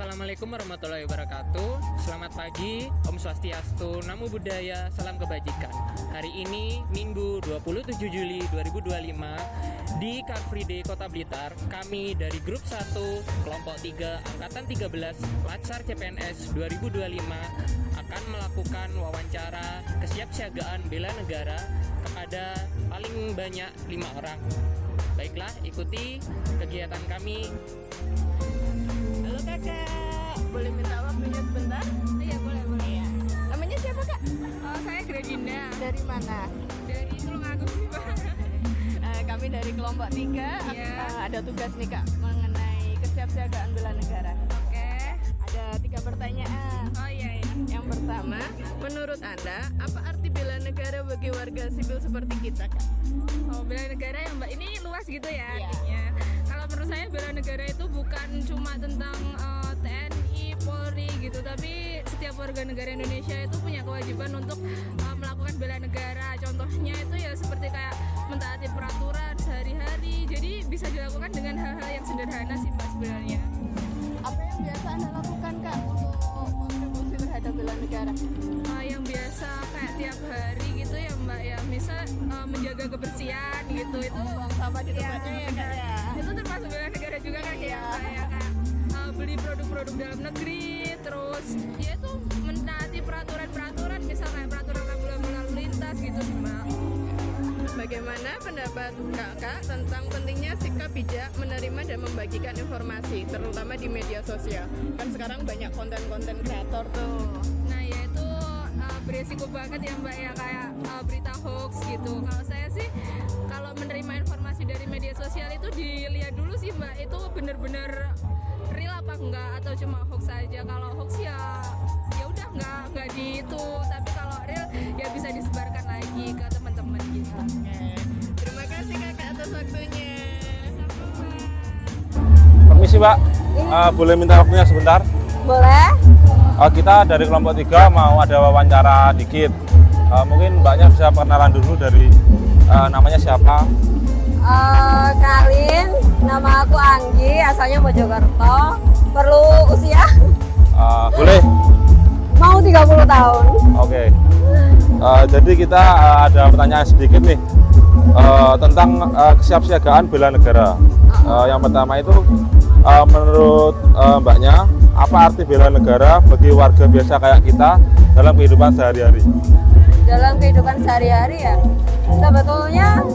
Assalamualaikum warahmatullahi wabarakatuh. Selamat pagi, Om Swastiastu, Namo Buddhaya, salam kebajikan. Hari ini Minggu 27 Juli 2025 di Car Free Day Kota Blitar, kami dari grup 1 kelompok 3 angkatan 13 Latsar CPNS 2025 akan melakukan wawancara kesiapsiagaan bela negara kepada paling banyak 5 orang. Baiklah, ikuti kegiatan kami. Halo kakak, boleh minta waktunya sebentar? Iya boleh. Iya. Namanya siapa kak? Saya Gredinda Dari mana? dari Tulungagung sih Pak. Kami dari kelompok 3. Iya. Ada tugas nih kak mengenai kesiapsiagaan bela negara. Oke. Ada 3 pertanyaan. Oh iya. Yang pertama, menurut anda apa arti bela negara bagi warga sipil seperti kita kak? Oh bela negara ya Mbak. Ini luas gitu ya Iya. artinya. Kalau menurut saya bela negara itu bukan cuma tentang TNI, Polri gitu, tapi setiap warga negara Indonesia itu punya kewajiban untuk melakukan bela negara. Contohnya itu ya seperti kayak mentaati peraturan sehari-hari. Jadi bisa dilakukan dengan hal-hal yang sederhana sih Mbak sebenarnya. Apa yang biasa anda lakukan kak untuk kontribusi terhadap bela negara? Yang biasa kayak tiap hari gitu ya Mbak ya, misal menjaga kebersihan gitu itu Buang sampah di Iya, tempatnya ya kak ya. itu termasuk bela negara juga kan ya Mbak ya, kayak beli produk-produk dalam negeri, terus ya itu mentaati peraturan-peraturan, misal kayak peraturan lalu lintas gitu sih Mbak. Bagaimana pendapat kakak tentang pentingnya sikap bijak menerima dan membagikan informasi, terutama di media sosial? Kan sekarang banyak konten-konten kreator tuh. Nah ya itu beresiko banget ya Mbak ya, kayak berita hoax gitu. Kalau saya sih kalau menerima informasi dari media sosial itu dilihat dulu sih Mbak, itu bener-bener real apa enggak atau cuma hoax saja. Kalau hoax ya udah enggak di itu, tapi kalau real ya bisa disebarkan lagi ke teman-teman gitu. Terima kasih kakak atas waktunya. Permisi Mbak, boleh minta waktunya sebentar? Boleh? Kita dari kelompok 3 mau ada wawancara dikit. Mungkin Mbaknya bisa perkenalan dulu dari namanya siapa? Kenalin, nama aku Anggi, asalnya Mojokerto. Perlu usia? Boleh? Mau 30 tahun. Oke. Jadi kita ada pertanyaan sedikit nih tentang kesiapsiagaan bela negara. Yang pertama itu menurut Mbaknya, apa arti bela negara bagi warga biasa kayak kita dalam kehidupan sehari-hari? Dalam kehidupan sehari-hari ya, sebetulnya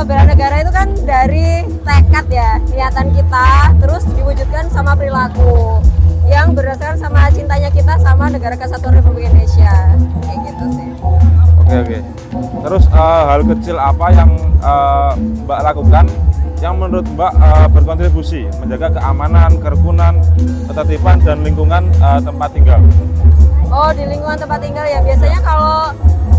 bela negara itu kan dari tekad ya, niatan kita, terus diwujudkan sama perilaku yang berdasarkan sama cintanya kita sama negara Kesatuan Republik Indonesia, kayak gitu sih. Oke. Terus hal kecil apa yang Mbak lakukan yang menurut Mbak berkontribusi menjaga keamanan, kerukunan, ketertiban dan lingkungan tempat tinggal? Oh, di lingkungan tempat tinggal ya, biasanya kalau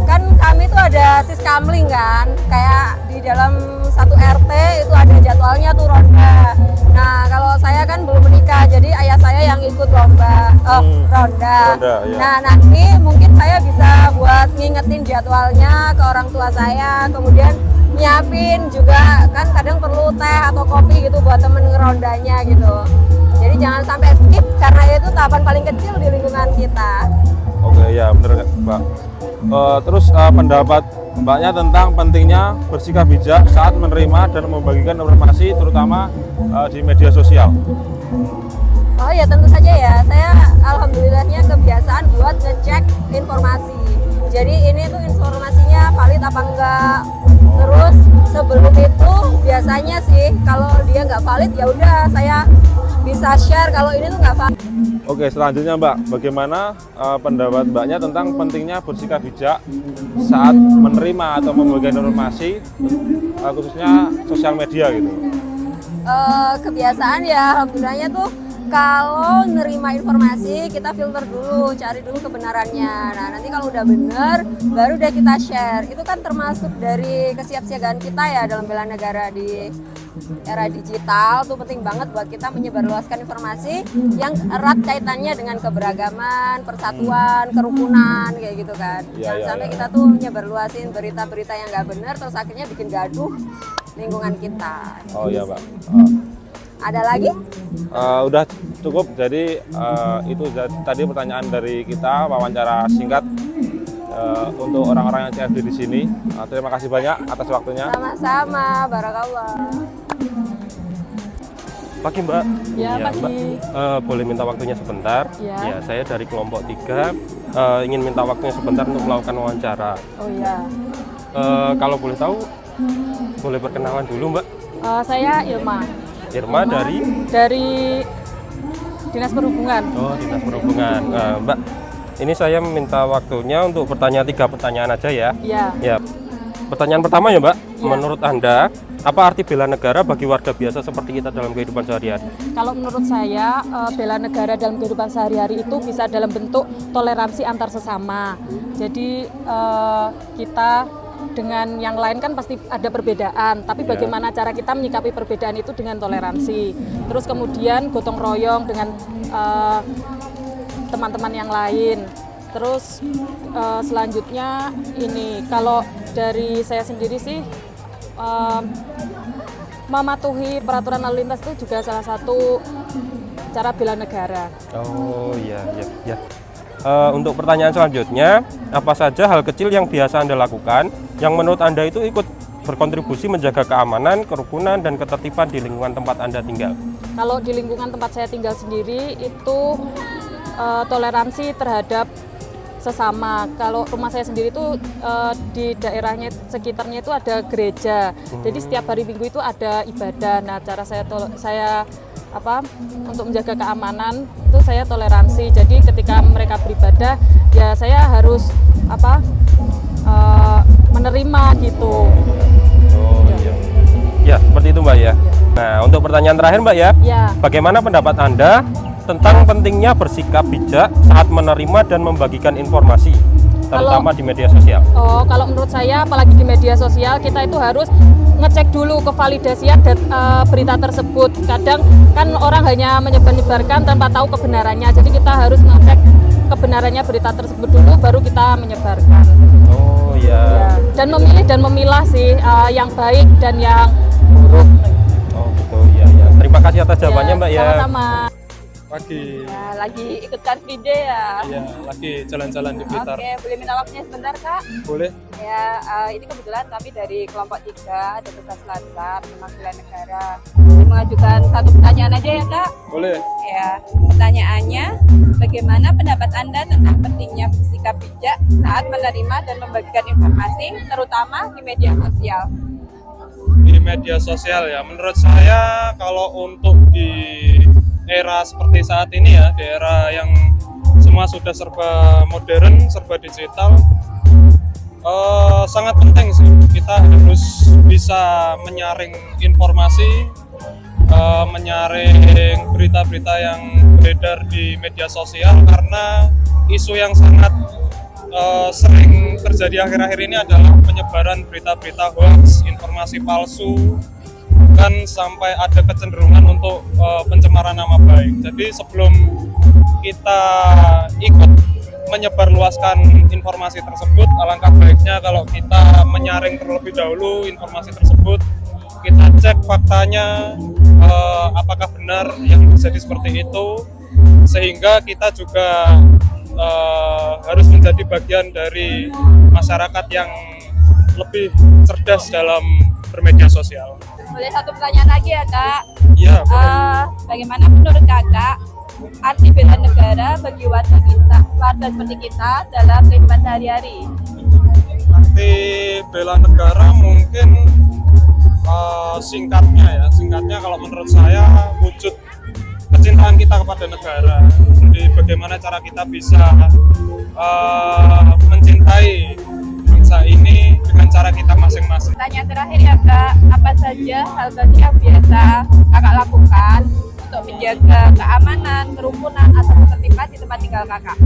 kan kami tuh ada siskamling kan, kayak di dalam satu RT itu ada jadwalnya tuh ronda. Nah, kalau saya kan belum menikah, jadi ayah saya yang ikut ronda. Iya. Nah, nanti mungkin saya bisa buat ngingetin jadwalnya ke orang tua saya, kemudian nyiapin juga, kan kadang perlu teh atau kopi gitu buat temen ngerondanya gitu. Jadi jangan sampai skip karena itu tahapan paling kecil di lingkungan kita. Oke, ya benar Mbak. Terus pendapat Mbaknya tentang pentingnya bersikap bijak saat menerima dan membagikan informasi terutama di media sosial. Oh ya tentu saja ya, saya alhamdulillahnya kebiasaan buat ngecek informasi. Jadi ini tuh informasinya valid apa enggak. Terus sebelum itu biasanya sih kalau dia nggak valid ya udah saya bisa share kalau ini tuh nggak valid. Oke, selanjutnya Mbak, bagaimana pendapat Mbaknya tentang pentingnya bersikap bijak saat menerima atau membagikan informasi khususnya sosial media gitu? Kebiasaan ya alhamdulillahnya tuh kalau nerima informasi kita filter dulu, cari dulu kebenarannya. Nah nanti kalau udah bener baru deh kita share. Itu kan termasuk dari kesiapsiagaan kita ya dalam bela negara di era digital. Tuh penting banget buat kita menyebarluaskan informasi yang erat kaitannya dengan keberagaman, persatuan, kerukunan kayak gitu kan. Jangan sampai kita tuh nyebarluasin berita-berita yang nggak benar terus akhirnya bikin gaduh lingkungan kita. Oh iya Pak. Ada lagi? Udah cukup. Jadi itu tadi pertanyaan dari kita, wawancara singkat untuk orang-orang yang CFD di sini. Terima kasih banyak atas waktunya. Sama-sama, barakallah. Pagi Mbak. Ya, Iya, pagi. Mbak. Boleh minta waktunya sebentar? Ya. Saya dari kelompok 3 ingin minta waktunya sebentar untuk melakukan wawancara. Oh ya. Kalau boleh tahu, boleh perkenalan dulu Mbak. Saya Ilma. Irma dari Dinas Perhubungan. Dinas Perhubungan. Mbak, ini saya minta waktunya untuk bertanya 3 pertanyaan aja ya. Iya. Ya. Pertanyaan pertama ya Mbak, Ya. menurut Anda apa arti bela negara bagi warga biasa seperti kita dalam kehidupan sehari-hari? Kalau menurut saya bela negara dalam kehidupan sehari-hari itu bisa dalam bentuk toleransi antar sesama. Jadi kita dengan yang lain kan pasti ada perbedaan, tapi bagaimana cara kita menyikapi perbedaan itu dengan toleransi. Terus kemudian gotong royong dengan teman-teman yang lain. Terus selanjutnya ini kalau dari saya sendiri sih mematuhi peraturan lalu lintas itu juga salah satu cara bela negara. Oh iya. Untuk pertanyaan selanjutnya, apa saja hal kecil yang biasa Anda lakukan yang menurut Anda itu ikut berkontribusi menjaga keamanan, kerukunan, dan ketertiban di lingkungan tempat Anda tinggal? Kalau di lingkungan tempat saya tinggal sendiri itu toleransi terhadap sesama. Kalau rumah saya sendiri itu di daerahnya sekitarnya itu ada gereja. Jadi setiap hari Minggu itu ada ibadah. Nah, cara saya untuk menjaga keamanan itu saya toleransi. Jadi ketika mereka beribadah ya saya harus menerima gitu. Oh iya. Ya, seperti itu Mbak ya. Nah, untuk pertanyaan terakhir Mbak ya. Ya. Bagaimana pendapat Anda tentang pentingnya bersikap bijak saat menerima dan membagikan informasi, terutama di media sosial? Oh, kalau menurut saya, apalagi di media sosial, kita itu harus ngecek dulu kevalidasian berita tersebut. Kadang kan orang hanya menyebarkan tanpa tahu kebenarannya, jadi kita harus ngecek kebenarannya berita tersebut dulu, baru kita menyebarkan. Oh iya. Ya. Dan memilih dan memilah sih yang baik dan yang buruk. Oh gitu, iya. Terima kasih atas jawabannya Mbak ya. Sama-sama. Pagi. Ya, lagi ikut Car Free Day ya? Iya, lagi jalan-jalan di Blitar. Oke, boleh minta waktunya sebentar Kak? Boleh? Ya, ini kebetulan kami dari kelompok 3 ada tugas lancar tentang bela negara. Mengajukan satu pertanyaan aja ya Kak? Boleh. Ya, pertanyaannya, bagaimana pendapat Anda tentang pentingnya bersikap bijak saat menerima dan membagikan informasi, terutama di media sosial? Di media sosial ya, menurut saya kalau untuk di era seperti saat ini ya, di era yang semua sudah serba modern, serba digital, sangat penting sih kita harus bisa menyaring informasi, menyaring berita-berita yang beredar di media sosial, karena isu yang sangat sering terjadi akhir-akhir ini adalah penyebaran berita-berita hoax, informasi palsu, kan sampai ada kecenderungan untuk pencemaran nama baik. Jadi sebelum kita ikut menyebarluaskan informasi tersebut, alangkah baiknya kalau kita menyaring terlebih dahulu informasi tersebut, kita cek faktanya, apakah benar yang terjadi seperti itu, sehingga kita juga harus menjadi bagian dari masyarakat yang lebih cerdas dalam bermedia sosial. Boleh satu pertanyaan lagi ya Kak? Iya, Bagaimana menurut Kakak arti bela negara bagi warga seperti kita dalam kehidupan sehari-hari? arti bela negara mungkin singkatnya kalau menurut saya wujud kecintaan kita kepada negara. Jadi bagaimana cara kita bisa mencintai bangsa ini dengan cara kita masing-masing. Pertanyaan terakhir ya Kak, apa saja hal baik yang biasa Kakak lakukan untuk menjaga keamanan, kerukunan, atau ketertiban di tempat tinggal Kakak?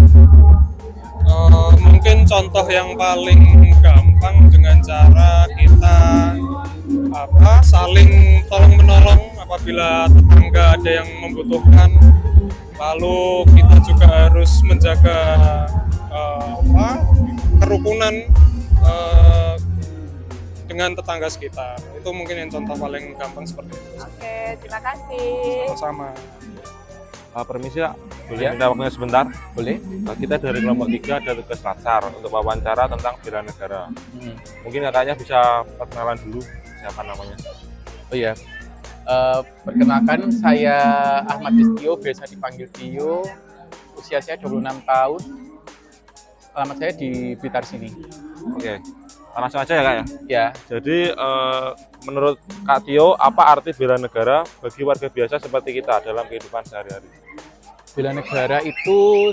Mungkin contoh yang paling gampang dengan cara kita saling tolong menolong apabila tetangga ada yang membutuhkan. Lalu kita juga harus menjaga kerukunan dengan tetangga sekitar. Itu mungkin yang contoh paling gampang seperti itu. Oke, terima kasih. Sama. Permisi Kak, boleh Ya. minta waktunya sebentar? Boleh? Kita dari kelompok 3 ada tugas latsar untuk wawancara tentang bela negara. Mungkin kakaknya bisa perkenalan dulu siapa namanya? Oh ya, perkenalkan saya Ahmad Istio, biasa dipanggil Tio. Usia saya 26 tahun. Alamat saya di Blitar sini. Oke, langsung aja ya Kak ya? Ya, Jadi menurut Kak Tio, apa arti bela negara bagi warga biasa seperti kita dalam kehidupan sehari-hari? bela negara itu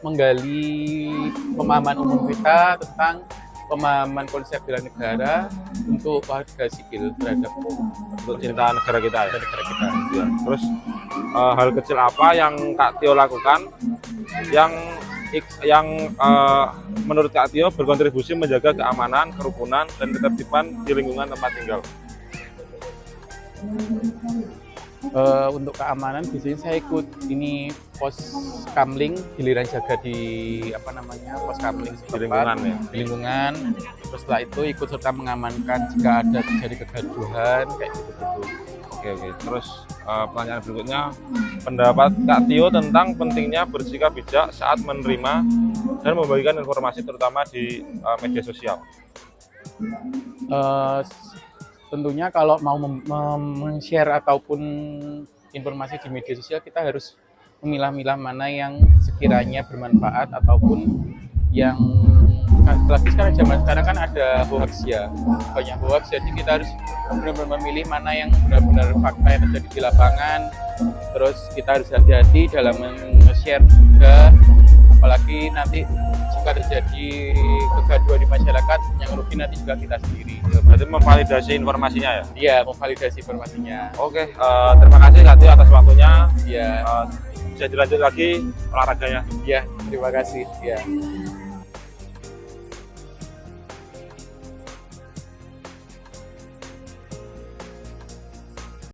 menggali pemahaman umum kita tentang pemahaman konsep bela negara untuk warga sipil terhadap Untuk cinta negara kita ya? negara kita. Ya. Terus hal kecil apa yang Kak Tio lakukan yang menurut Kak Tio berkontribusi menjaga keamanan, kerukunan, dan ketertiban di lingkungan tempat tinggal? Untuk keamanan biasanya saya ikut ini pos kamling, giliran jaga di pos kamling Di lingkungan ya? di lingkungan. Terus setelah itu ikut serta mengamankan jika ada terjadi kegaduhan kayak gitu. Oke. Terus pertanyaan berikutnya, pendapat Kak Tio tentang pentingnya bersikap bijak saat menerima dan membagikan informasi terutama di media sosial. Tentunya kalau mau men-share ataupun informasi di media sosial, kita harus memilah-milah mana yang sekiranya bermanfaat ataupun yang apalagi sekarang zaman sekarang kan ada hoax ya, banyak hoax, jadi kita harus benar-benar memilih mana yang benar-benar fakta yang terjadi di lapangan. Terus kita harus hati-hati dalam men-share juga, apalagi nanti jika terjadi kegaduhan di masyarakat, yang rugi nanti juga kita sendiri. Berarti memvalidasi informasinya ya? Iya, memvalidasi informasinya. Oke, terima kasih Kak Tio atas waktunya. Iya. Bisa dilanjut lagi olahraganya. Ya, terima kasih. Ya.